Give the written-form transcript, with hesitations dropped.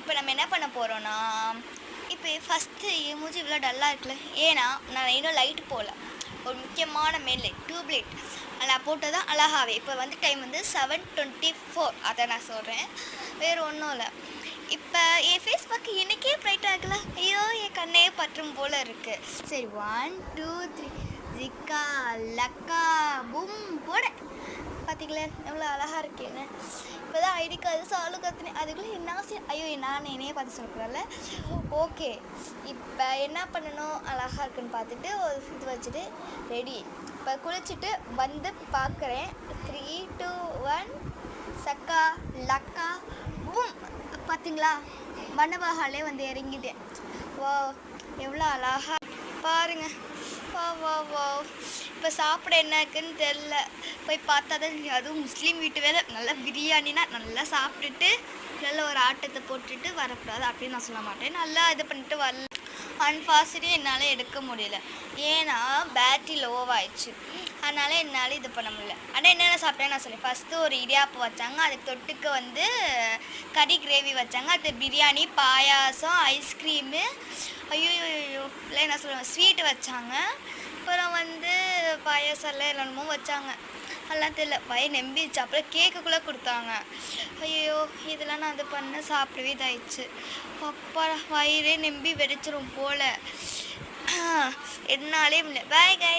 இப்போ நம்ம என்ன பண்ண போகிறோன்னா, இப்போ ஃபஸ்ட்டு என் மூஞ்சி இவ்வளோ டல்லாக இருக்குல்ல, ஏன்னா நான் இன்னும் லைட் போடல. ஒரு முக்கியமான மெயின் லைட், டியூப் லைட் அதில் போட்டால் தான் அழகாகவே. இப்போ வந்து டைம் வந்து 7:24, அதை நான் சொல்கிறேன், வேறு ஒன்றும் இல்லை. இப்போ என் ஃபேஸ் பார்க்க எனக்கே ப்ரைட்டாக இருக்குல்ல, ஐயோ என் கண்ணே பற்றும் போல் இருக்குது. சரி 1 2 3 ஜிக்கா லக்கா பும் போட பார்த்தீங்களா எவ்வளோ அழகாக இருக்கேன்னு. இப்போ தான் ஐடி கார்டு சாலு கற்றுனேன், அதுக்குள்ளே என்ன ஐயோ நான் என்னையே பார்த்து சொல்லக்கூடாதுல்ல. ஓகே, இப்போ என்ன பண்ணணும் அழகாக இருக்குன்னு பார்த்துட்டு ஒரு இது வச்சுட்டு ரெடி. இப்போ குளிச்சுட்டு வந்து பார்க்குறேன். 3 2 1 சக்கா லக்கா பூம். பார்த்தீங்களா மண்டபஹாலே வந்து இறங்கிட்டேன். வா எவ்வளோ அழகா பாருங்க. வா வா வா. இப்போ சாப்பிட என்ன இருக்குன்னு தெரில, போய் பார்த்தா தான் அதுவும் முஸ்லீம் வீட்டு வேலை. நல்லா பிரியாணினா நல்லா சாப்பிட்டுட்டு நல்ல ஒரு ஆட்டத்தை போட்டுட்டு வரக்கூடாது அப்படின்னு நான் சொல்ல மாட்டேன். நல்லா இது பண்ணிட்டு வரல. அன்ஃபாஸ்டே என்னால் எடுக்க முடியல, ஏன்னா பேட்டரி லோவாகிடுச்சு. அதனால் என்னால் இது பண்ண முடியல. ஆனால் என்னென்ன சாப்பிட்டேன்னு நான் சொல்லேன். ஃபஸ்ட்டு ஒரு இடியாப்பம் வச்சாங்க, அதுக்கு தொட்டுக்க வந்து கறி கிரேவி வச்சாங்க, அது பிரியாணி, பாயாசம், ஐஸ்கிரீமு, ஐயோ இல்லை என்ன சொல்லுவேன், ஸ்வீட்டு வச்சாங்க. அப்புறம் வந்து பாயாசம்லாம் என்னென்னமோ வச்சாங்க, அதெல்லாம் தெரியல, வயிறு நம்பிடுச்சு. அப்புறம் கேக்குக்குள்ளே கொடுத்தாங்க. ஐயோ இதெல்லாம் நான் அது பண்ண சாப்பிடவே இதாகிடுச்சு. அப்பா வயிறே நம்பி வெடிச்சிரும் போல், என்னாலே இல்லை. பாய் கை.